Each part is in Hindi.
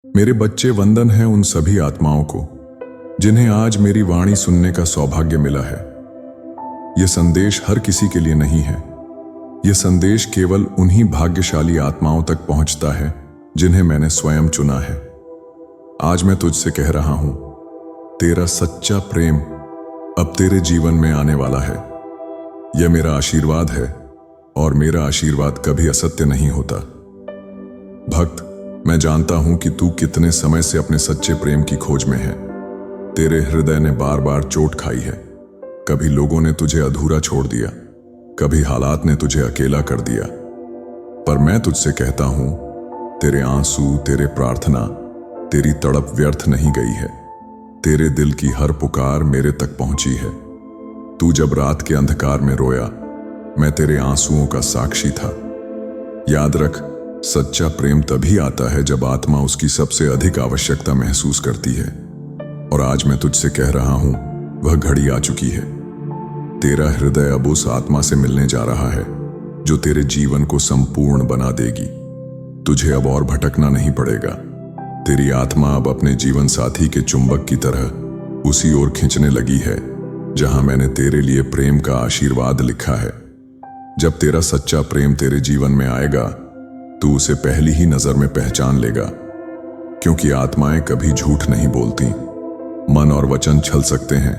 मेरे बच्चे वंदन है उन सभी आत्माओं को जिन्हें आज मेरी वाणी सुनने का सौभाग्य मिला है। यह संदेश हर किसी के लिए नहीं है। यह संदेश केवल उन्हीं भाग्यशाली आत्माओं तक पहुंचता है जिन्हें मैंने स्वयं चुना है। आज मैं तुझसे कह रहा हूं, तेरा सच्चा प्रेम अब तेरे जीवन में आने वाला है। यह मेरा आशीर्वाद है और मेरा आशीर्वाद कभी असत्य नहीं होता। भक्त, मैं जानता हूं कि तू कितने समय से अपने सच्चे प्रेम की खोज में है। तेरे हृदय ने बार बार चोट खाई है। कभी लोगों ने तुझे अधूरा छोड़ दिया, कभी हालात ने तुझे अकेला कर दिया। पर मैं तुझसे कहता हूं, तेरे आंसू, तेरे प्रार्थना, तेरी तड़प व्यर्थ नहीं गई है। तेरे दिल की हर पुकार मेरे तक पहुंची है। तू जब रात के अंधकार में रोया, मैं तेरे आंसुओं का साक्षी था। याद रख, सच्चा प्रेम तभी आता है जब आत्मा उसकी सबसे अधिक आवश्यकता महसूस करती है। और आज मैं तुझसे कह रहा हूं, वह घड़ी आ चुकी है। तेरा हृदय अब उस आत्मा से मिलने जा रहा है जो तेरे जीवन को संपूर्ण बना देगी। तुझे अब और भटकना नहीं पड़ेगा। तेरी आत्मा अब अपने जीवन साथी के चुंबक की तरह उसी ओर खींचने लगी है जहां मैंने तेरे लिए प्रेम का आशीर्वाद लिखा है। जब तेरा सच्चा प्रेम तेरे जीवन में आएगा, तू उसे पहली ही नजर में पहचान लेगा, क्योंकि आत्माएं कभी झूठ नहीं बोलती। मन और वचन छल सकते हैं,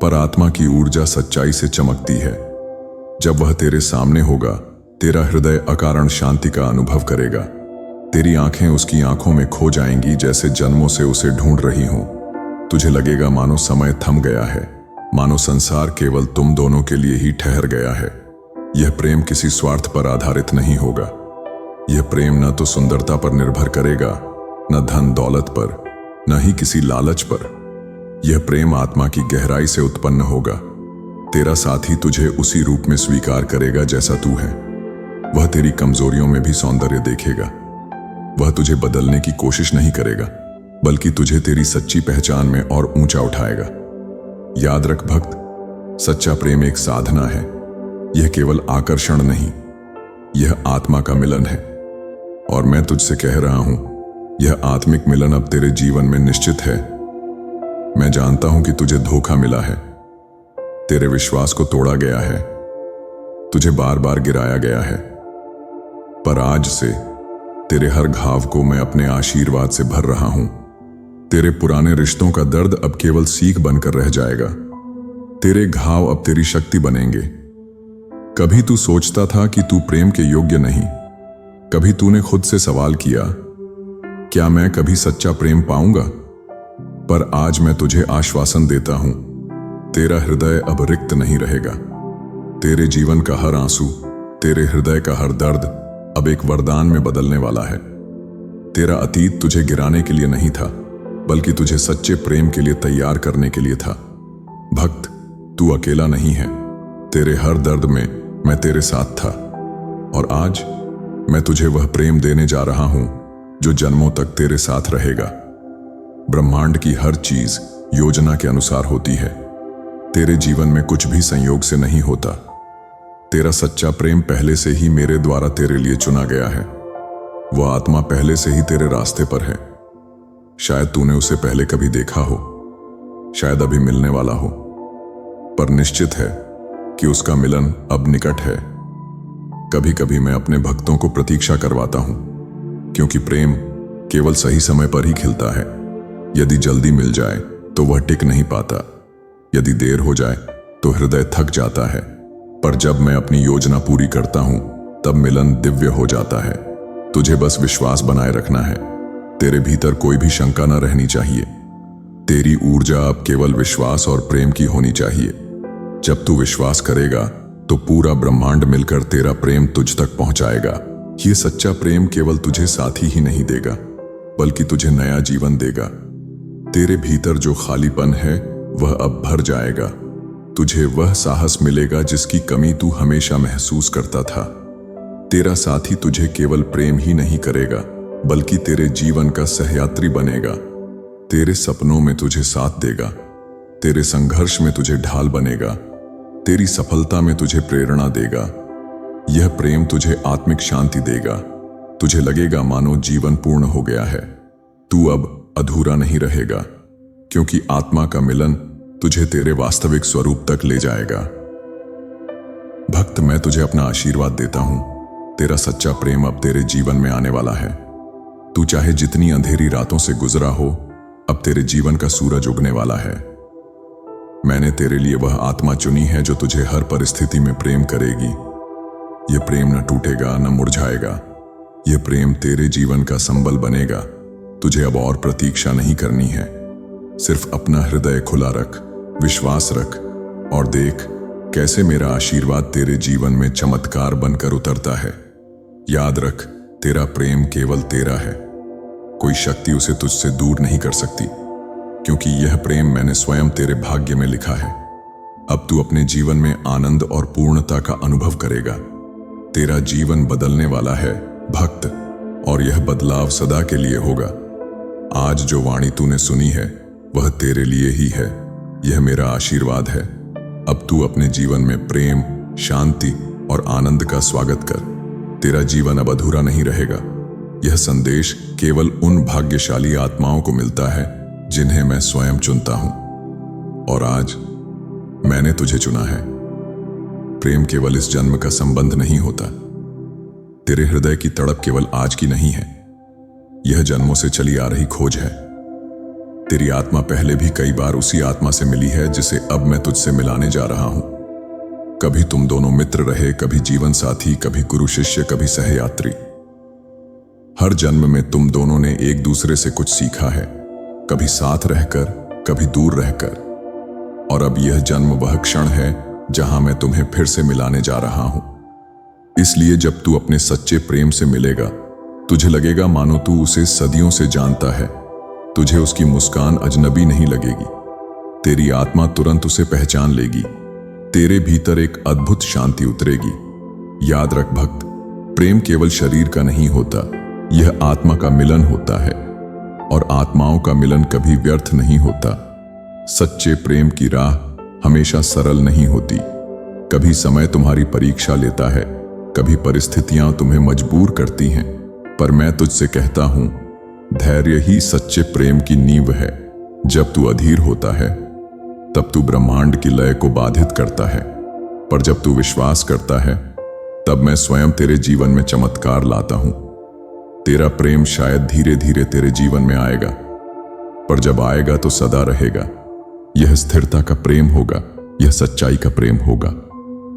पर आत्मा की ऊर्जा सच्चाई से चमकती है। जब वह तेरे सामने होगा, तेरा हृदय अकारण शांति का अनुभव करेगा। तेरी आंखें उसकी आंखों में खो जाएंगी जैसे जन्मों से उसे ढूंढ रही हों। तुझे लगेगा मानो समय थम गया है, मानो संसार केवल तुम दोनों के लिए ही ठहर गया है। यह प्रेम किसी स्वार्थ पर आधारित नहीं होगा। यह प्रेम न तो सुंदरता पर निर्भर करेगा, न धन दौलत पर, न ही किसी लालच पर। यह प्रेम आत्मा की गहराई से उत्पन्न होगा। तेरा साथी तुझे उसी रूप में स्वीकार करेगा जैसा तू है। वह तेरी कमजोरियों में भी सौंदर्य देखेगा। वह तुझे बदलने की कोशिश नहीं करेगा, बल्कि तुझे तेरी सच्ची पहचान में और ऊंचा उठाएगा। याद रख भक्त, सच्चा प्रेम एक साधना है। यह केवल आकर्षण नहीं, यह आत्मा का मिलन है। और मैं तुझसे कह रहा हूं, यह आत्मिक मिलन अब तेरे जीवन में निश्चित है। मैं जानता हूं कि तुझे धोखा मिला है, तेरे विश्वास को तोड़ा गया है, तुझे बार बार गिराया गया है। पर आज से तेरे हर घाव को मैं अपने आशीर्वाद से भर रहा हूं। तेरे पुराने रिश्तों का दर्द अब केवल सीख बनकर रह जाएगा। तेरे घाव अब तेरी शक्ति बनेंगे। कभी तू सोचता था कि तू प्रेम के योग्य नहीं। कभी तूने खुद से सवाल किया, क्या मैं कभी सच्चा प्रेम पाऊंगा? पर आज मैं तुझे आश्वासन देता हूं, तेरा हृदय अब रिक्त नहीं रहेगा। तेरे जीवन का हर आंसू, तेरे हृदय का हर दर्द अब एक वरदान में बदलने वाला है। तेरा अतीत तुझे गिराने के लिए नहीं था, बल्कि तुझे सच्चे प्रेम के लिए तैयार करने के लिए था। भक्त, तू अकेला नहीं है। तेरे हर दर्द में मैं तेरे साथ था। और आज मैं तुझे वह प्रेम देने जा रहा हूं जो जन्मों तक तेरे साथ रहेगा। ब्रह्मांड की हर चीज योजना के अनुसार होती है। तेरे जीवन में कुछ भी संयोग से नहीं होता। तेरा सच्चा प्रेम पहले से ही मेरे द्वारा तेरे लिए चुना गया है। वह आत्मा पहले से ही तेरे रास्ते पर है। शायद तूने उसे पहले कभी देखा हो, शायद अभी मिलने वाला हो, पर निश्चित है कि उसका मिलन अब निकट है। कभी कभी मैं अपने भक्तों को प्रतीक्षा करवाता हूं, क्योंकि प्रेम केवल सही समय पर ही खिलता है। यदि जल्दी मिल जाए तो वह टिक नहीं पाता। यदि देर हो जाए तो हृदय थक जाता है। पर जब मैं अपनी योजना पूरी करता हूं, तब मिलन दिव्य हो जाता है। तुझे बस विश्वास बनाए रखना है। तेरे भीतर कोई भी शंका न रहनी चाहिए। तेरी ऊर्जा अब केवल विश्वास और प्रेम की होनी चाहिए। जब तू विश्वास करेगा तो पूरा ब्रह्मांड मिलकर तेरा प्रेम तुझ तक पहुंचाएगा। यह सच्चा प्रेम केवल तुझे साथी ही नहीं देगा, बल्कि तुझे नया जीवन देगा। तेरे भीतर जो खालीपन है वह अब भर जाएगा। तुझे वह साहस मिलेगा जिसकी कमी तू हमेशा महसूस करता था। तेरा साथी तुझे केवल प्रेम ही नहीं करेगा, बल्कि तेरे जीवन का सहयात्री बनेगा। तेरे सपनों में तुझे साथ देगा, तेरे संघर्ष में तुझे ढाल बनेगा, तेरी सफलता में तुझे प्रेरणा देगा। यह प्रेम तुझे आत्मिक शांति देगा। तुझे लगेगा मानो जीवन पूर्ण हो गया है। तू अब अधूरा नहीं रहेगा, क्योंकि आत्मा का मिलन तुझे तेरे वास्तविक स्वरूप तक ले जाएगा। भक्त, मैं तुझे अपना आशीर्वाद देता हूं। तेरा सच्चा प्रेम अब तेरे जीवन में आने वाला है। तू चाहे जितनी अंधेरी रातों से गुजरा हो, अब तेरे जीवन का सूरज उगने वाला है। मैंने तेरे लिए वह आत्मा चुनी है जो तुझे हर परिस्थिति में प्रेम करेगी। यह प्रेम न टूटेगा, न मुरझाएगा। यह प्रेम तेरे जीवन का संबल बनेगा। तुझे अब और प्रतीक्षा नहीं करनी है। सिर्फ अपना हृदय खुला रख, विश्वास रख और देख कैसे मेरा आशीर्वाद तेरे जीवन में चमत्कार बनकर उतरता है। याद रख, तेरा प्रेम केवल तेरा है। कोई शक्ति उसे तुझसे दूर नहीं कर सकती, क्योंकि यह प्रेम मैंने स्वयं तेरे भाग्य में लिखा है। अब तू अपने जीवन में आनंद और पूर्णता का अनुभव करेगा। तेरा जीवन बदलने वाला है भक्त, और यह बदलाव सदा के लिए होगा। आज जो वाणी तूने सुनी है वह तेरे लिए ही है। यह मेरा आशीर्वाद है। अब तू अपने जीवन में प्रेम, शांति और आनंद का स्वागत कर। तेरा जीवन अब अधूरा नहीं रहेगा। यह संदेश केवल उन भाग्यशाली आत्माओं को मिलता है जिन्हें मैं स्वयं चुनता हूं, और आज मैंने तुझे चुना है। प्रेम केवल इस जन्म का संबंध नहीं होता। तेरे हृदय की तड़प केवल आज की नहीं है, यह जन्मों से चली आ रही खोज है। तेरी आत्मा पहले भी कई बार उसी आत्मा से मिली है जिसे अब मैं तुझसे मिलाने जा रहा हूं। कभी तुम दोनों मित्र रहे, कभी जीवन साथी, कभी गुरु शिष्य, कभी सहयात्री। हर जन्म में तुम दोनों ने एक दूसरे से कुछ सीखा है, कभी साथ रहकर, कभी दूर रहकर। और अब यह जन्म वह क्षण है जहां मैं तुम्हें फिर से मिलाने जा रहा हूं। इसलिए जब तू अपने सच्चे प्रेम से मिलेगा, तुझे लगेगा मानो तू उसे सदियों से जानता है। तुझे उसकी मुस्कान अजनबी नहीं लगेगी। तेरी आत्मा तुरंत उसे पहचान लेगी। तेरे भीतर एक अद्भुत शांति उतरेगी। याद रख भक्त, प्रेम केवल शरीर का नहीं होता, यह आत्मा का मिलन होता है, और आत्माओं का मिलन कभी व्यर्थ नहीं होता। सच्चे प्रेम की राह हमेशा सरल नहीं होती। कभी समय तुम्हारी परीक्षा लेता है, कभी परिस्थितियां तुम्हें मजबूर करती हैं, पर मैं तुझसे कहता हूं, धैर्य ही सच्चे प्रेम की नींव है। जब तू अधीर होता है तब तू ब्रह्मांड की लय को बाधित करता है, पर जब तू विश्वास करता है तब मैं स्वयं तेरे जीवन में चमत्कार लाता हूं। तेरा प्रेम शायद धीरे धीरे तेरे जीवन में आएगा, पर जब आएगा तो सदा रहेगा। यह स्थिरता का प्रेम होगा, यह सच्चाई का प्रेम होगा।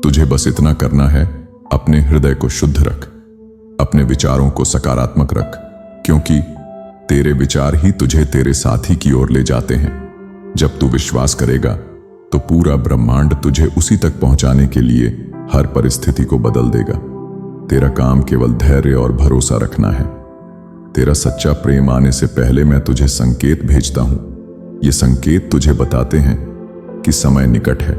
तुझे बस इतना करना है, अपने हृदय को शुद्ध रख, अपने विचारों को सकारात्मक रख, क्योंकि तेरे विचार ही तुझे तेरे साथी की ओर ले जाते हैं। जब तू विश्वास करेगा तो पूरा ब्रह्मांड तुझे उसी तक पहुंचाने के लिए हर परिस्थिति को बदल देगा। तेरा काम केवल धैर्य और भरोसा रखना है। तेरा सच्चा प्रेम आने से पहले मैं तुझे संकेत भेजता हूं। ये संकेत तुझे बताते हैं कि समय निकट है।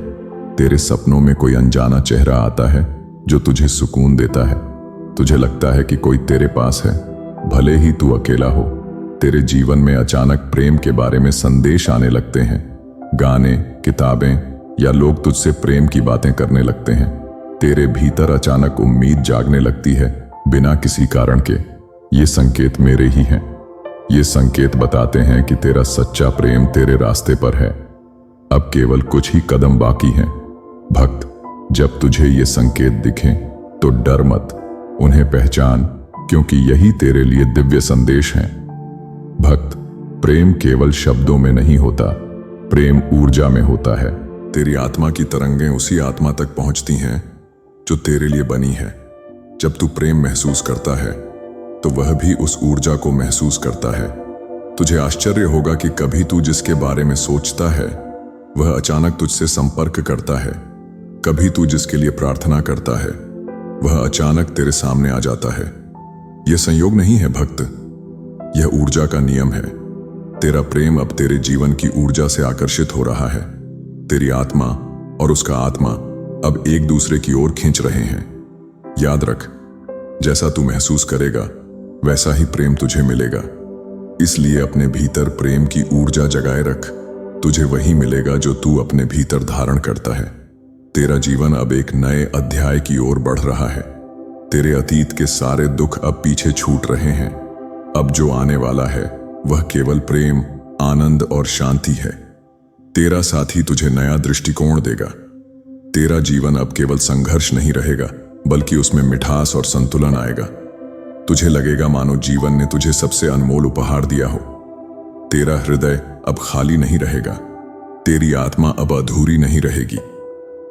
तेरे सपनों में कोई अनजाना चेहरा आता है जो तुझे सुकून देता है। तुझे लगता है कि कोई तेरे पास है, भले ही तू अकेला हो। तेरे जीवन में अचानक प्रेम के बारे में संदेश आने लगते हैं। गाने, किताबें या लोग तुझसे प्रेम की बातें करने लगते हैं। तेरे भीतर अचानक उम्मीद जागने लगती है, बिना किसी कारण के। ये संकेत मेरे ही हैं। ये संकेत बताते हैं कि तेरा सच्चा प्रेम तेरे रास्ते पर है। अब केवल कुछ ही कदम बाकी हैं। भक्त, जब तुझे ये संकेत दिखें तो डर मत, उन्हें पहचान, क्योंकि यही तेरे लिए दिव्य संदेश हैं। भक्त, प्रेम केवल शब्दों में नहीं होता, प्रेम ऊर्जा में होता है। तेरी आत्मा की तरंगें उसी आत्मा तक पहुंचती हैं जो तेरे लिए बनी है। जब तू प्रेम महसूस करता है तो वह भी उस ऊर्जा को महसूस करता है। तुझे आश्चर्य होगा कि कभी तू जिसके बारे में सोचता है वह अचानक तुझसे संपर्क करता है। कभी तू जिसके लिए प्रार्थना करता है वह अचानक तेरे सामने आ जाता है। यह संयोग नहीं है भक्त, यह ऊर्जा का नियम है। तेरा प्रेम अब तेरे जीवन की ऊर्जा से आकर्षित हो रहा है। तेरी आत्मा और उसका आत्मा अब एक दूसरे की ओर खींच रहे हैं। याद रख, जैसा तू महसूस करेगा वैसा ही प्रेम तुझे मिलेगा। इसलिए अपने भीतर प्रेम की ऊर्जा जगाए रख। तुझे वही मिलेगा जो तू अपने भीतर धारण करता है। तेरा जीवन अब एक नए अध्याय की ओर बढ़ रहा है। तेरे अतीत के सारे दुख अब पीछे छूट रहे हैं। अब जो आने वाला है वह केवल प्रेम, आनंद और शांति है। तेरा साथी तुझे नया दृष्टिकोण देगा। तेरा जीवन अब केवल संघर्ष नहीं रहेगा, बल्कि उसमें मिठास और संतुलन आएगा। तुझे लगेगा मानो जीवन ने तुझे सबसे अनमोल उपहार दिया हो। तेरा हृदय अब खाली नहीं रहेगा, तेरी आत्मा अब अधूरी नहीं रहेगी।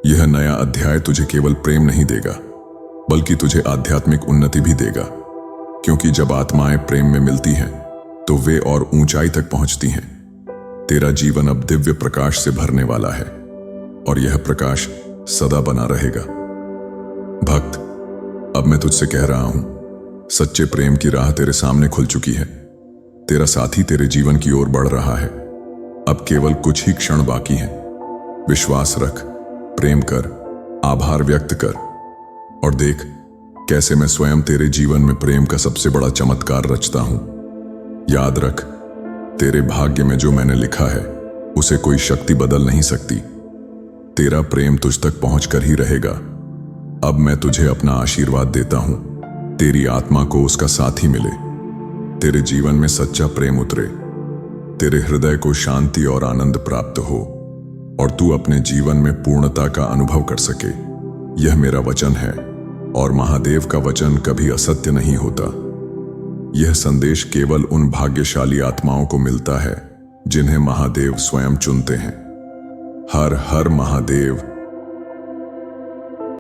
यह नया अध्याय तुझे केवल प्रेम नहीं देगा, बल्कि तुझे आध्यात्मिक उन्नति भी देगा, क्योंकि जब आत्माएं प्रेम में मिलती हैं तो वे और ऊंचाई तक पहुंचती हैं। तेरा जीवन अब दिव्य प्रकाश से भरने वाला है, और यह प्रकाश सदा बना रहेगा। भक्त, अब मैं तुझसे कह रहा हूं, सच्चे प्रेम की राह तेरे सामने खुल चुकी है। तेरा साथी तेरे जीवन की ओर बढ़ रहा है। अब केवल कुछ ही क्षण बाकी हैं। विश्वास रख, प्रेम कर, आभार व्यक्त कर, और देख कैसे मैं स्वयं तेरे जीवन में प्रेम का सबसे बड़ा चमत्कार रचता हूं। याद रख, तेरे भाग्य में जो मैंने लिखा है उसे कोई शक्ति बदल नहीं सकती। तेरा प्रेम तुझ तक पहुंच कर ही रहेगा। अब मैं तुझे अपना आशीर्वाद देता हूं, तेरी आत्मा को उसका साथी मिले, तेरे जीवन में सच्चा प्रेम उतरे, तेरे हृदय को शांति और आनंद प्राप्त हो, और तू अपने जीवन में पूर्णता का अनुभव कर सके। यह मेरा वचन है, और महादेव का वचन कभी असत्य नहीं होता। यह संदेश केवल उन भाग्यशाली आत्माओं को मिलता है जिन्हें महादेव स्वयं चुनते हैं। हर हर महादेव।